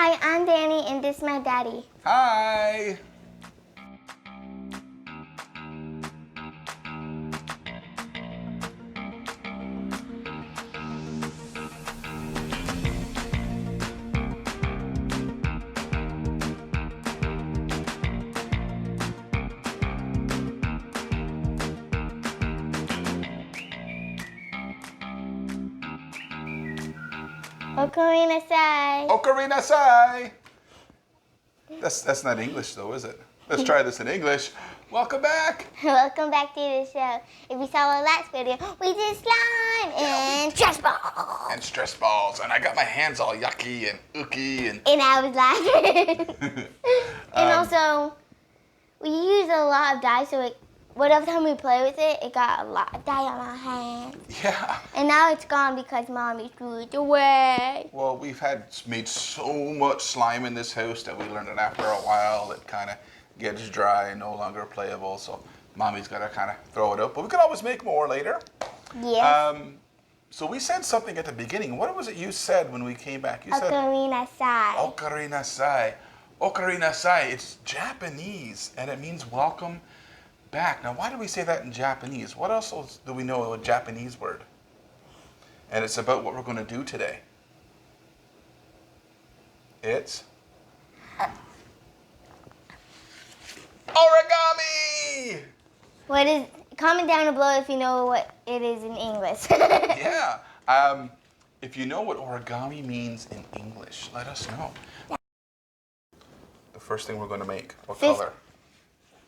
Hi, I'm Dani, and this is my daddy. Hi! Ocarina Sai. Ocarina Sai! That's not English though, is it? Let's try this in English. Welcome back! Welcome back to the show. If you saw our last video, we did slime and stress balls. And stress balls, and I got my hands all yucky and ooky and... And I was laughing. And also, we used a lot of dye, so whatever time we play with it, it got a lot of dye on our hands. Yeah. And now it's gone because Mommy threw it away. Well, we've made so much slime in this house that we learned that after a while it kind of gets dry and no longer playable. So Mommy's got to kind of throw it out. But we can always make more later. Yes. So we said something at the beginning. What was it you said when we came back? You said Ocarina Sai. Ocarina Sai. Ocarina Sai. It's Japanese and it means welcome back. Now, why do we say that in Japanese? What else do we know a Japanese word? And it's about what we're going to do today. It's origami! Comment down below if you know what it is in English. Yeah. If you know what origami means in English, let us know. The first thing we're going to make, what color?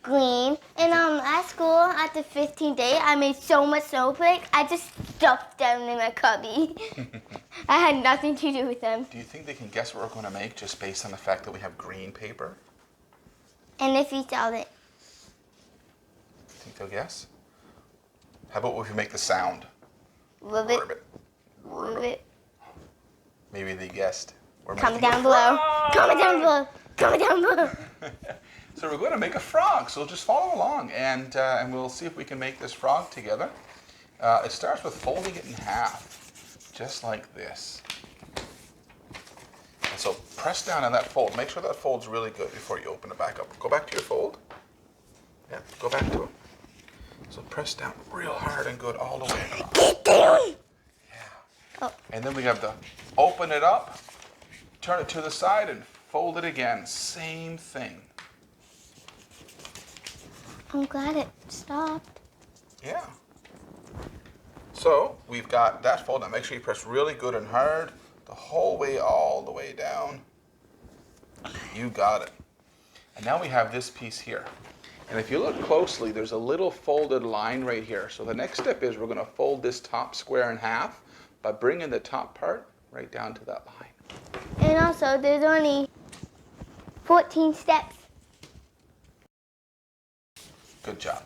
Green. And at school, at the 15th day, I made so much snowflake, I just stuffed them in my cubby. I had nothing to do with them. Do you think they can guess what we're going to make just based on the fact that we have green paper? And if you sell it. Think they'll guess? How about if we make the sound? Ribbit. Ribbit. Ribbit. Maybe they guessed. Comment down below. Comment down below. Comment down below. So we're going to make a frog, so just follow along and we'll see if we can make this frog together. It starts with folding it in half, just like this. And so press down on that fold. Make sure that fold's really good before you open it back up. Go back to your fold. Yeah, go back to it. So press down real hard and good all the way across. Get down! Yeah. Oh. And then we have to open it up, turn it to the side, and fold it again. Same thing. I'm glad it stopped. Yeah. So we've got that fold. Now make sure you press really good and hard the whole way, all the way down. You got it. And now we have this piece here. And if you look closely, there's a little folded line right here. So the next step is we're going to fold this top square in half by bringing the top part right down to that line. And also, there's only 14 steps. Good job.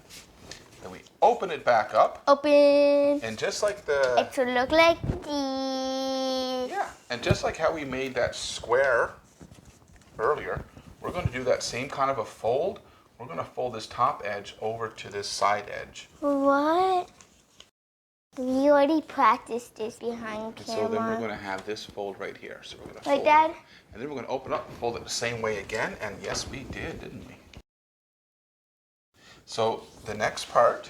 Then we open it back up. Open. And just like It should look like this. Yeah, and just like how we made that square earlier, we're going to do that same kind of a fold. We're going to fold this top edge over to this side edge. What? We already practiced this behind camera. So then we're going to have this fold right here. So we're going to like fold that? it. And then we're going to open up and fold it the same way again. And yes, we did, didn't we? So the next part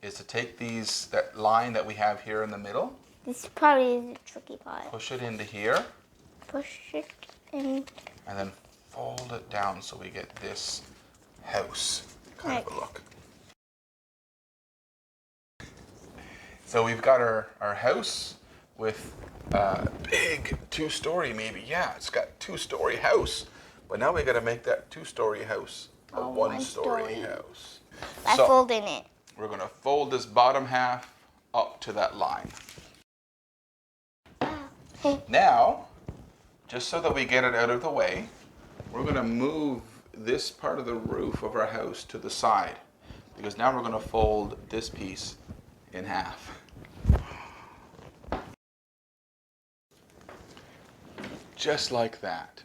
is to take that line that we have here in the middle. This probably is the tricky part. Push it into here. Push it in. And then fold it down so we get this house kind of a look. So we've got our house with a big 2-story maybe. Yeah, it's got 2-story house. But now we got to make that 2-story house a 1-story house. By So folding it. we're going to fold this bottom half up to that line. Now, just so that we get it out of the way, we're going to move this part of the roof of our house to the side, because now we're going to fold this piece in half. Just like that.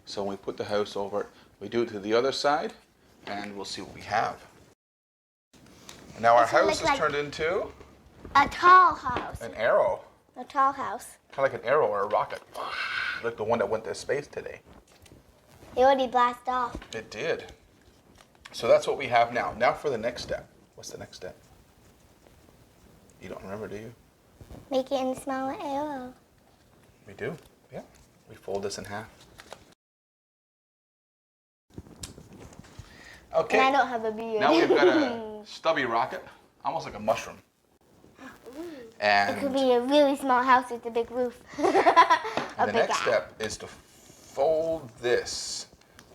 So when we put the house over it, we do it to the other side, and we'll see what we have. And now our house is turned into a tall house. an arrow. A tall house. Kind of like an arrow or a rocket. like the one that went to space today. It already blasted off. It did. So that's what we have now. Now for the next step. What's the next step? You don't remember, do you? Make it in a smaller arrow. We do, yeah. We fold this in half. Okay. And I don't have a beard. Now we've got a stubby rocket, almost like a mushroom. And it could be a really small house with a big roof. and the next step is to fold this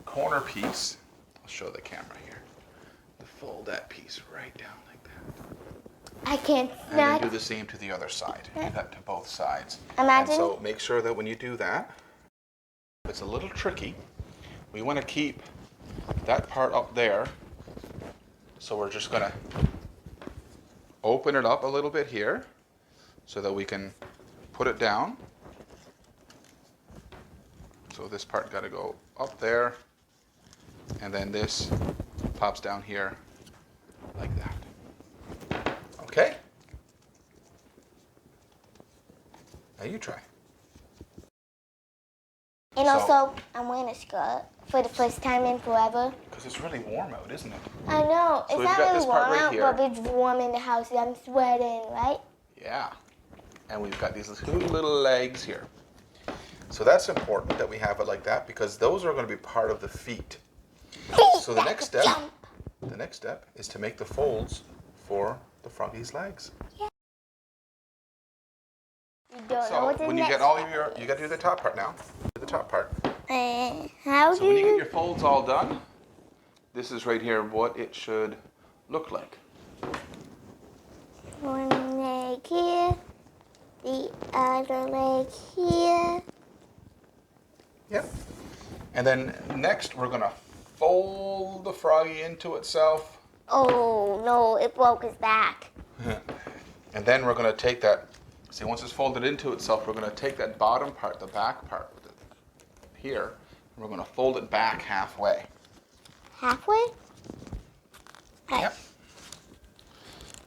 corner piece. I'll show the camera here. To fold that piece right down like that. I can't. And then do the same to the other side. Do that to both sides. Imagine. And so make sure that when you do that, it's a little tricky. We want to keep that part up there. So we're just going to open it up a little bit here so that we can put it down. So this part got to go up there, and then this pops down here like that. Okay? Now you try. And also, I'm wearing a skirt for the first time in forever. Because it's really warm out, isn't it? I know. So it's we've not got really this part warm right out, here. but it's warm in the house. I'm sweating, right? Yeah. And we've got these two little legs here. So that's important that we have it like that because those are going to be part of the feet. So the next step is to make the folds for the froggy's legs. Yeah. You don't know So what the when you next get all of step your, you got to do the top part now. Do the top part. How So do when you get your folds all done, this is right here what it should look like. One leg here, the other leg here. Yep. And then next we're going to fold the froggy into itself. Oh no, it broke his back. And then we're going to take that, see once it's folded into itself, we're going to take that bottom part, the back part here, and we're going to fold it back halfway. Halfway? Yep.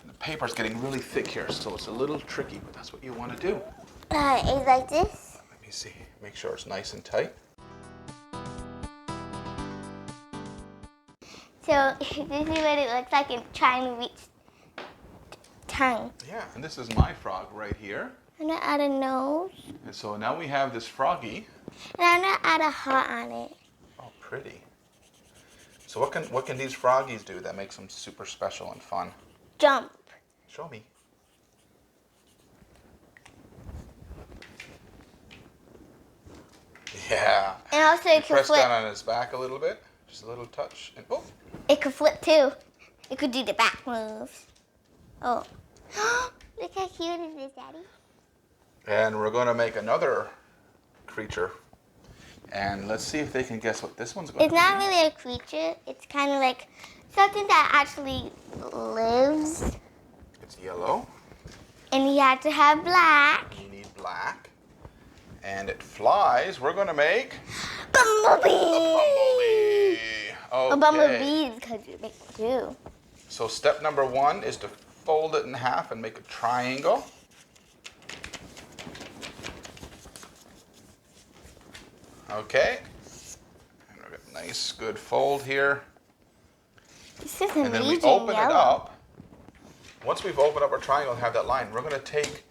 And the paper's getting really thick here, so it's a little tricky, but that's what you want to do. It's like this. Let me see, make sure it's nice and tight. So this is what it looks like in trying to reach tongue. Yeah, and this is my frog right here. I'm gonna add a nose. And so now we have this froggy. And I'm gonna add a heart on it. Oh, pretty. So what can these froggies do that makes them super special and fun? Jump. Show me. Yeah. And also You it could press flip. down on his back a little bit, just a little touch, and oh. It could flip too. It could do the back moves. Oh. Look how cute it is, Daddy. And we're going to make another creature. And let's see if they can guess what this one's going to It's be. not really a creature. It's kind of like something that actually lives. It's yellow. And you have to have black. You need black. And it flies. We're going to make Bumblebee! a bumblebee. Okay. A bumblebee because you make two. So step number 1 is to fold it in half and make a triangle. Okay. And we've got a nice, good fold here. This is And then we amazing open it yellow. up. Once we've opened up our triangle and have that line, we're going to take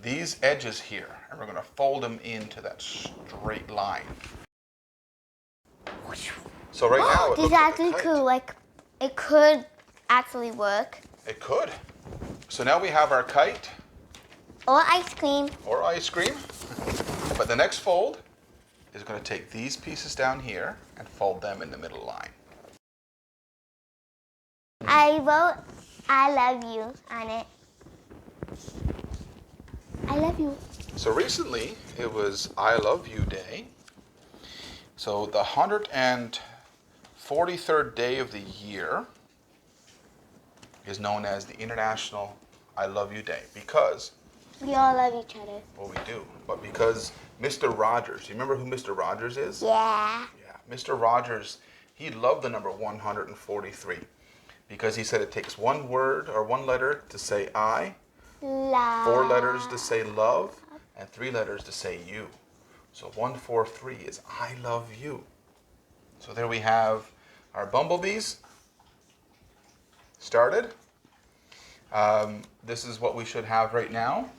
these edges here and we're going to fold them into that straight line. So right now it This looks is like a actually kite. cool. Like, it could actually work. It could. So now we have our kite Or ice cream. or ice cream. But the next fold is going to take these pieces down here and fold them in the middle line. I wrote I love you on it. I love you. So recently it was I Love You Day. So the 143rd day of the year is known as the International I Love You Day because, We all love each other. well, we do, but because Mr. Rogers, you remember who Mr. Rogers is? Yeah. Yeah, Mr. Rogers, he loved the number 143 because he said it takes one word or one letter to say I, Love. 4 letters to say love, and 3 letters to say you. So 1, 4, 3 is I love you. So there we have our bumblebees started. This is what we should have right now.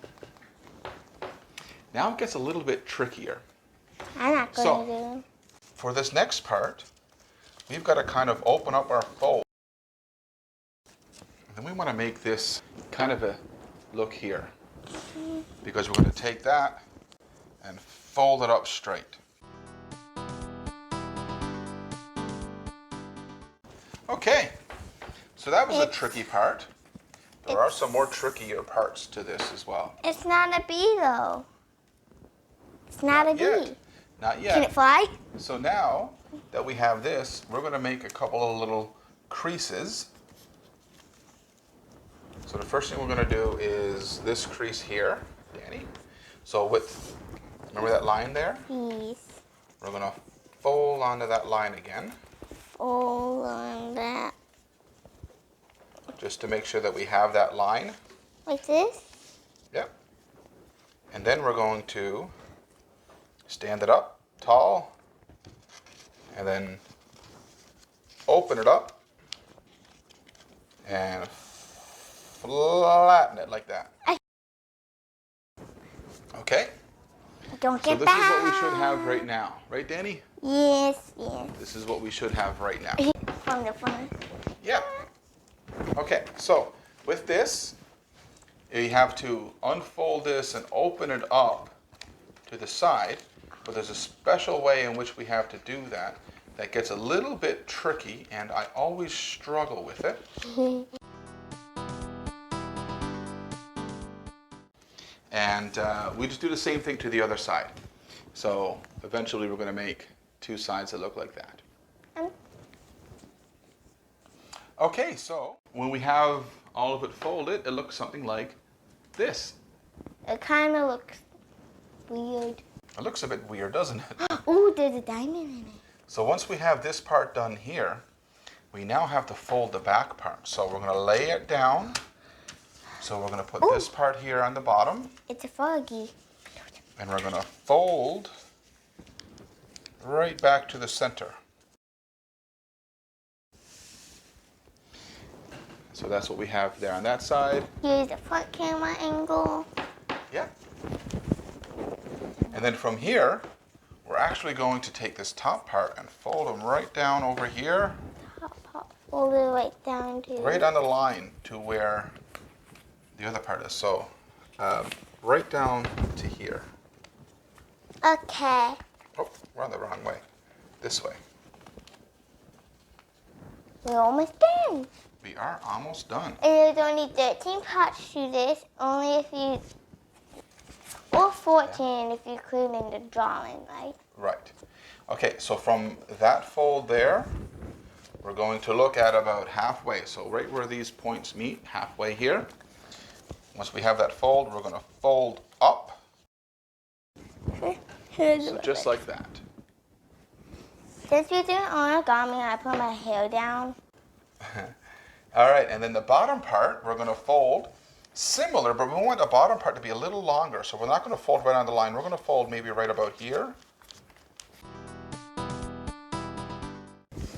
Now it gets a little bit trickier. I'm not going to do. For this next part, we've got to kind of open up our fold. And then we want to make this kind of a look here. Because we're going to take that and fold it up straight. Okay, so that was the tricky part. There are some more trickier parts to this as well. It's not a bee though. It's not a bee. Not yet. Can it fly? So now that we have this, we're going to make a couple of little creases. So the first thing we're going to do is this crease here, Dani. So remember that line there? Yes. We're going to fold onto that line again. Fold on that. Just to make sure that we have that line. Like this? Yep. And then we're going to stand it up tall and then open it up and flatten it like that. Okay? Don't So get this is what we should have right now. Right, Dani? Yes, yes. This is what we should have right now. From the front. Yeah. Okay, so with this, you have to unfold this and open it up to the side, but there's a special way in which we have to do that that gets a little bit tricky, and I always struggle with it. And we just do the same thing to the other side. So eventually we're going to make two sides that look like that. Okay, so when we have all of it folded, it looks something like this. It kind of looks weird. It looks a bit weird, doesn't it? Ooh, there's a diamond in it. So once we have this part done here, we now have to fold the back part. So we're going to lay it down. So we're going to put this part here on the bottom. It's a froggy. And we're going to fold right back to the center. So that's what we have there on that side. Here's the front camera angle. Yeah. And then from here, we're actually going to take this top part and fold them right down over here. Top, fold it right down to. Right on the line to where the other part is. So right down to here. Okay. Oh, we're on the wrong way. This way. We're almost done. We are almost done. And there's only 13 parts to this, only if you, or 14 if you include in the drawing, right? Right. Okay, so from that fold there, we're going to look at about halfway. So right where these points meet, halfway here. Once we have that fold, we're going to fold up. So just like that. Since you're doing origami, I put my hair down. All right, and then the bottom part, we're going to fold similar, but we want the bottom part to be a little longer. So we're not going to fold right on the line. We're going to fold maybe right about here.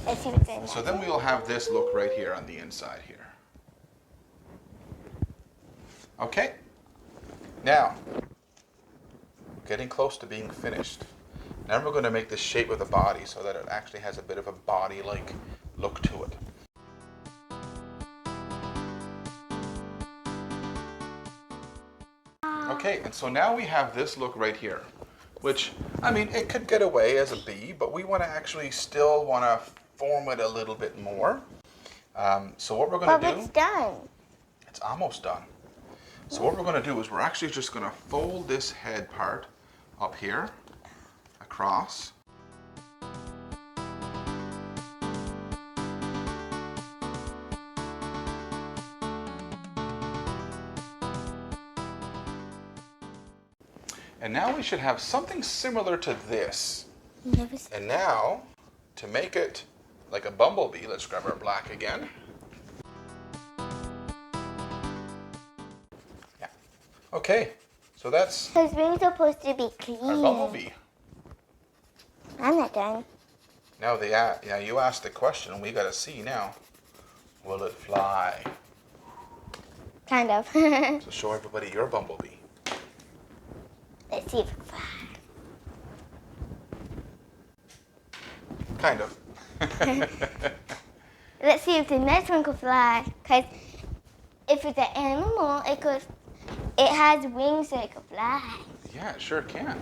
So then we'll have this look right here on the inside here. Okay. Now, getting close to being finished. Now we're going to make this shape of the body so that it actually has a bit of a body-like look to it. Okay, and so now we have this look right here, which, I mean, it could get away as a bee, but we want to actually still want to form it a little bit more. So what we're going to do... But it's done. It's almost done. So what we're going to do is we're actually just going to fold this head part up here, across. And now we should have something similar to this. And now, to make it like a bumblebee, let's grab our black again. Yeah. Okay, so that's His wings are supposed to be clean. our bumblebee. I'm not done. Now you asked the question. We got to see now. Will it fly? Kind of. So show everybody your bumblebee. Let's see if it can fly. Kind of. Let's see if the next one could fly. Because if it's an animal, it has wings so it could fly. Yeah, it sure can.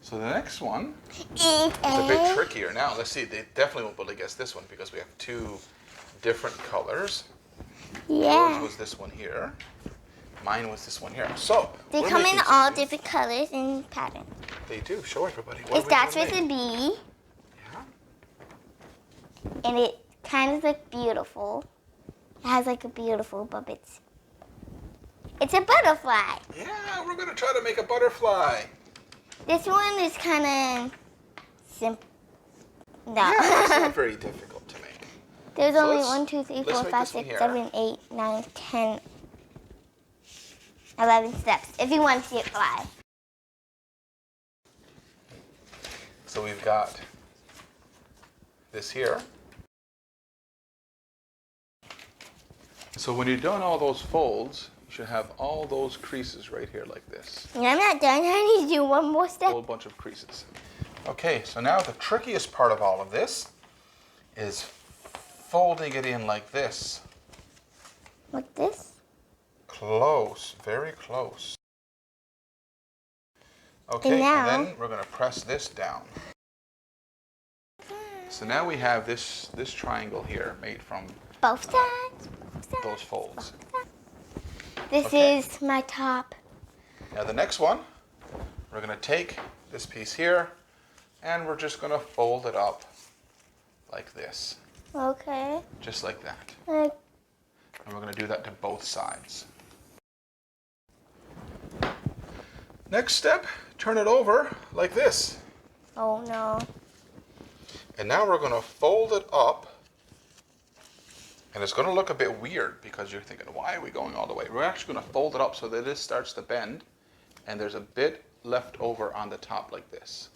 So the next one It's is a bit trickier. Now, let's see. They definitely won't be able to guess this one because we have two different colors. Yeah. Yours was this one here. Mine was this one here. So They we're come in making all something. different colors and patterns. They do. Show everybody. It starts with a bee, Yeah. and it kind of looks beautiful. It has like a beautiful bubbits. It's a butterfly. Yeah, we're gonna try to make a butterfly. This one is kind of simple. No. Yeah, it's not very difficult to make. There's So only let's- 1, 2, 3, let's 4, make 5, this one 6, here. 7, 8, 9, 10, 11 steps. If you want to see it fly. So we've got this here. So when you've done all those folds, you should have all those creases right here like this. Yeah, I'm not done. I need to do one more A step. whole bunch of creases. Okay, so now the trickiest part of all of this is folding it in like this. Like this? Close, very close. Okay, And now- then we're going to press this down. So now we have this triangle here made from Both sides. Both sides. those folds. This Okay. is my top. Now the next one, we're going to take this piece here and we're just going to fold it up like this. Okay. Just like that. Like, And we're going to do that to both sides. Next step, turn it over like this. oh no. And now we're going to fold it up. And it's going to look a bit weird because you're thinking, why are we going all the way? We're actually going to fold it up so that this starts to bend. And there's a bit left over on the top like this.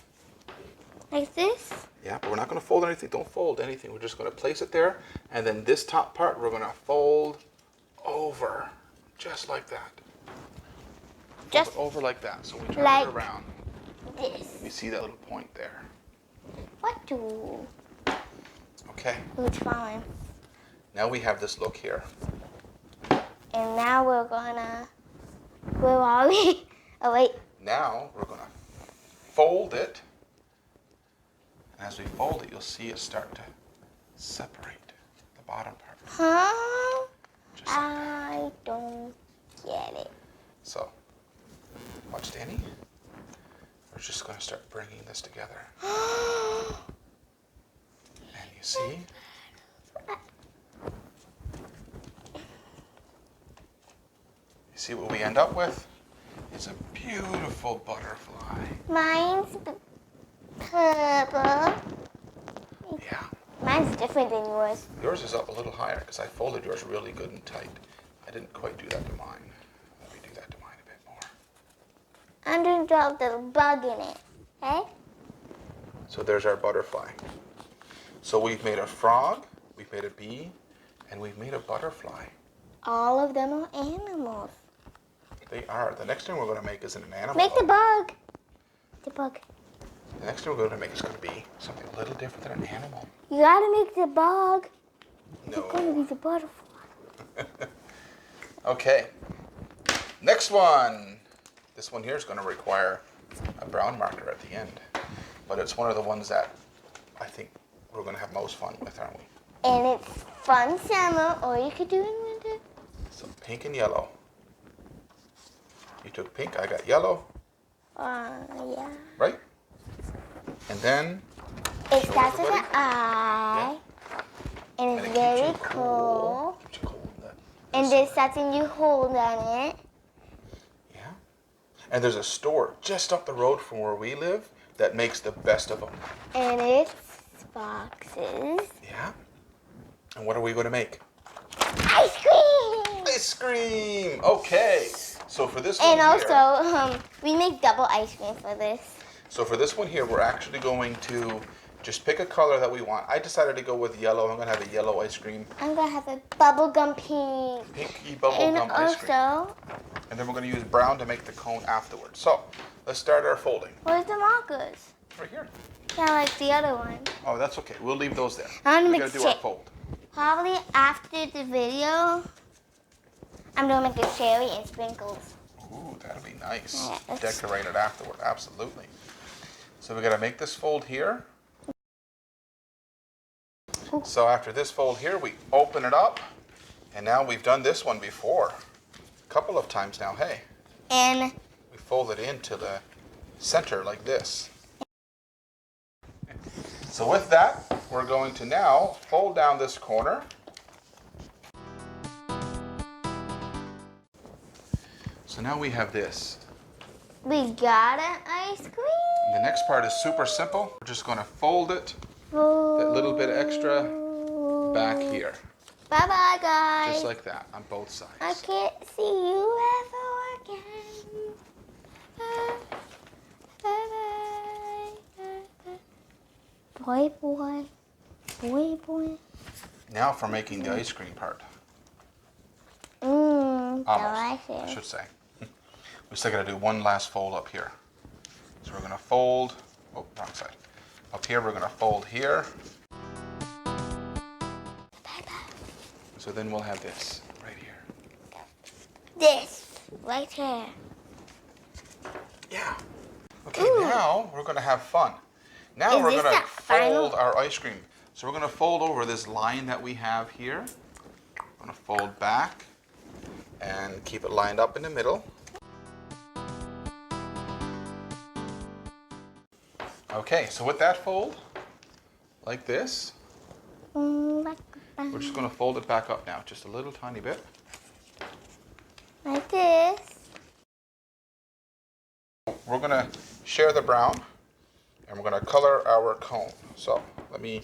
Like this? Yeah, but we're not going to fold anything. Don't fold anything. We're just going to place it there. And then this top part, we're going to fold over. Just like that. Just Fold it over like that. So we turn like it around. this. You see that little point there. What do? Okay. Who's falling? Now we have this look here. And now we're gonna. Where are we? Oh wait. Now we're going to fold it. And as we fold it, you'll see it start to separate the bottom part. Huh? Just like that. I don't get it. So, watch Dani. We're just going to start bringing this together. And you see? You see what we end up with? It's a beautiful butterfly. Mine's purple. Yeah. Mine's different than yours. Yours is up a little higher because I folded yours really good and tight. I didn't quite do that to mine. Let me do that to mine a bit more. I'm gonna drop the bug in it. Okay? So there's our butterfly. So we've made a frog, we've made a bee, and we've made a butterfly. All of them are animals. They are. The next thing we're going to make is an animal. Make the bug. The bug. The next thing we're going to make is going to be something a little different than an animal. You gotta make the bug. It's gonna No. be the butterfly. Okay. Next one. This one here is going to require a brown marker at the end. But it's one of the ones that I think we're going to have most fun with, aren't we? And it's fun summer, or you could do it in winter. So pink and yellow. You took pink, I got yellow, Yeah. right? And then It show starts with an everybody. eye. And And it's it very keeps you cool. Keeps you cool. And there's something you hold on it. Yeah. And there's a store just up the road from where we live that makes the best of them. And it's boxes. Yeah. And what are we going to make? Ice cream! Ice cream. Okay. So for this one And here, also, we make double ice cream for this. so for this one here, we're actually going to Just pick a color that we want. I decided to go with yellow. I'm gonna have a yellow ice cream. I'm gonna have a bubblegum pink. Pinky bubblegum ice cream. And then we're gonna use brown to make the cone afterwards. So let's start our folding. Where's the markers? Right here. Yeah, like the other one. Oh, that's okay. We'll leave those there. I'm We're gonna gonna do our fold. Probably after the video, I'm gonna make the cherry and sprinkles. Ooh, that'll be nice. Yeah, Decorate it afterward. Absolutely. So we gotta make this fold here. So after this fold here, we open it up, and now we've done this one before, a couple of times now. Hey. And we fold it into the center like this. So with that, we're going to now fold down this corner. So now we have this. we got an ice cream. The next part is super simple. We're just going to fold it, that little bit extra, back here. Bye-bye, guys. Just like that on both sides. I can't see you ever again. Bye-bye. Boy, boy. Boy, boy. Now for making the ice cream part. Mmm, Almost, delicious. I should say. We still got to do one last fold up here. So we're going to fold, oh, wrong side. Up here, we're going to fold here. So then we'll have this right here. This, right here. Yeah. Okay, Ooh. now we're going to have fun. Now Is we're this going to the final? fold our ice cream. So we're going to fold over this line that we have here. We're going to fold back and keep it lined up in the middle. Okay, so with that fold, like this, we're just going to fold it back up now, just a little tiny bit. Like this. We're going to share the brown, and we're going to color our cone. So let me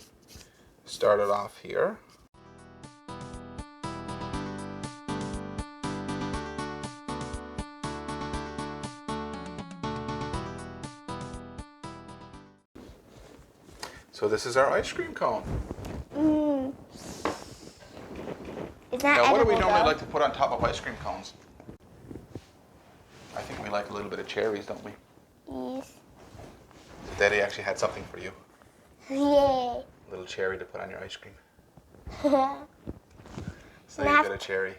start it off here. So this is our ice cream cone. Mmm. It's not Now, what do we edible, normally though. like to put on top of ice cream cones? I think we like a little bit of cherries, don't we? Yes. Daddy actually had something for you. Yay. A little cherry to put on your ice cream. And So you get a cherry.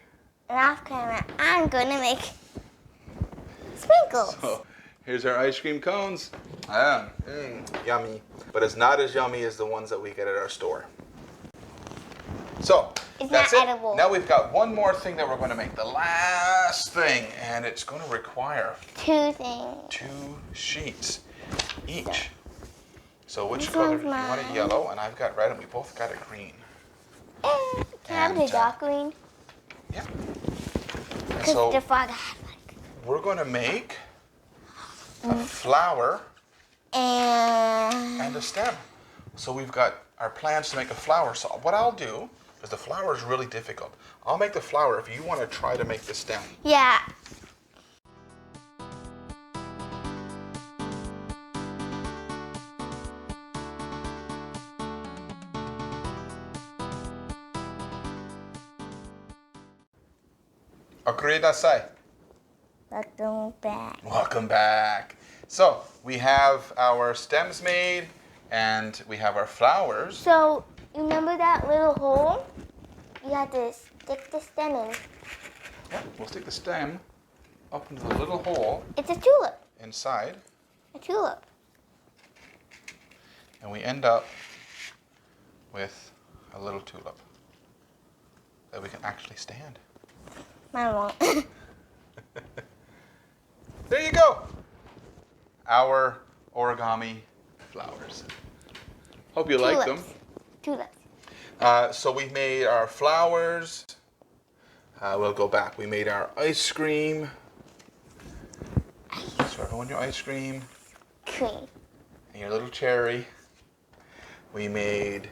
off camera, I'm gonna make sprinkles. So here's our ice cream cones. Yummy. But it's not as yummy as the ones that we get at our store. So It's that's not it. edible. Now we've got one more thing that we're going to make. The last thing. And it's going to require 2 things. 2 sheets each. So which This color one's do you want? It mine. yellow, and I've got red, and we both got a green. Can I have And, the dark green? Yeah. And Because so the frog had like. we're going to make a flower And and a stem. So we've got our plans to make a flower. So what I'll do, because the flower is really difficult, I'll make the flower if you want to try to make the stem. yeah. Okuridasai. Welcome back. Welcome back. So we have our stems made, and we have our flowers. So, you remember that little hole? You had to stick the stem in. Yeah, we'll stick the stem up into the little hole It's a tulip. inside, A tulip. and we end up with a little tulip that we can actually stand. Mine won't. There you go. Our origami flowers. Hope you like them. Tulips. So we made our flowers. We'll go back. We made our ice cream. So everyone your ice cream Cream. and your little cherry. We made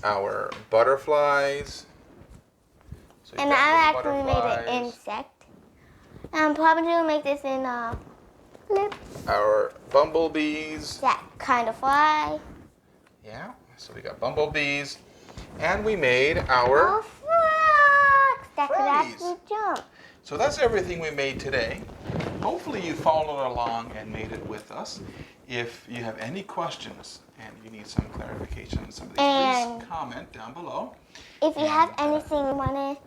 our butterflies. So you've And got I little actually made butterflies. an insect. I'm probably gonna make this in flip. Our bumblebees. That kind of fly. Yeah, so we got bumblebees. And we made our frogs that could froggies. actually jump. So that's everything we made today. Hopefully you followed along and made it with us. If you have any questions and you need some clarification on some of these, please comment down below. If you have anything you want to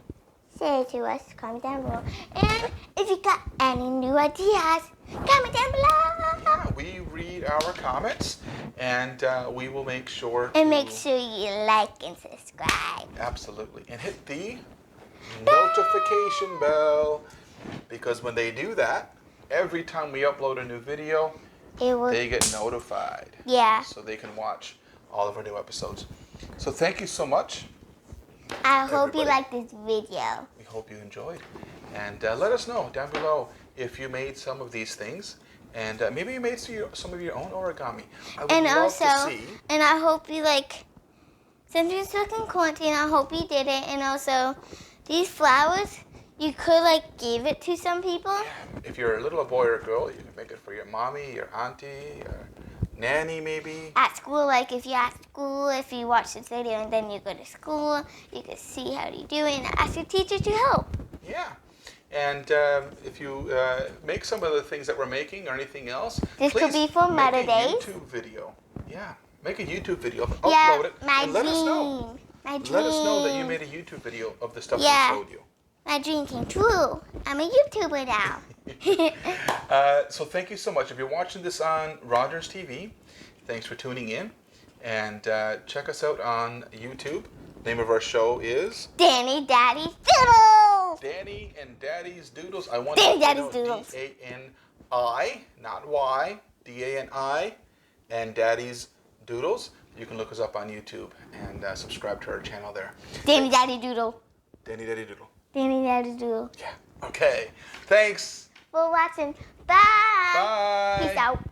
say to us, comment down below. And if you got any new ideas, comment down below. Yeah, we read our comments and we will make sure to... And make sure you like and subscribe. Absolutely. And hit the notification bell, because when they do that, every time we upload a new video, they get notified. Yeah. So they can watch all of our new episodes. So thank you so much. I hope you liked this video. We hope you enjoyed. And let us know down below if you made some of these things. And maybe you made some of your own origami. I would love to see. And I hope you since you're stuck in quarantine, I hope you did it. And also, these flowers, you could give it to some people. Yeah. If you're a little boy or girl, you can make it for your mommy, your auntie, your nanny maybe. At school, if you're at school, if you watch this video and then you go to school, you can see how you do it and ask your teacher to help. Yeah. And if you make some of the things that we're making or anything else, this could be for Mother Days. Make a YouTube video. Yeah. Make a YouTube video, upload it, and let us know. My dream. Let us know that you made a YouTube video of the stuff we showed you. My dream came true. I'm a YouTuber now. So thank you so much. If you're watching this on Rogers TV, thanks for tuning in. And check us out on YouTube. The name of our show is Dani Daddy's Doodles. Dani and Daddy's Doodles. I want Dani to Daddy's Doodles. D-A-N-I, not Y, D-A-N-I, and Daddy's Doodles. You can look us up on YouTube and subscribe to our channel there. Dani Daddy Doodle. Dani Daddy Doodle. Dani Daddy Doodle. Yeah. Okay. Thanks. For watching. Bye. Bye. Peace out.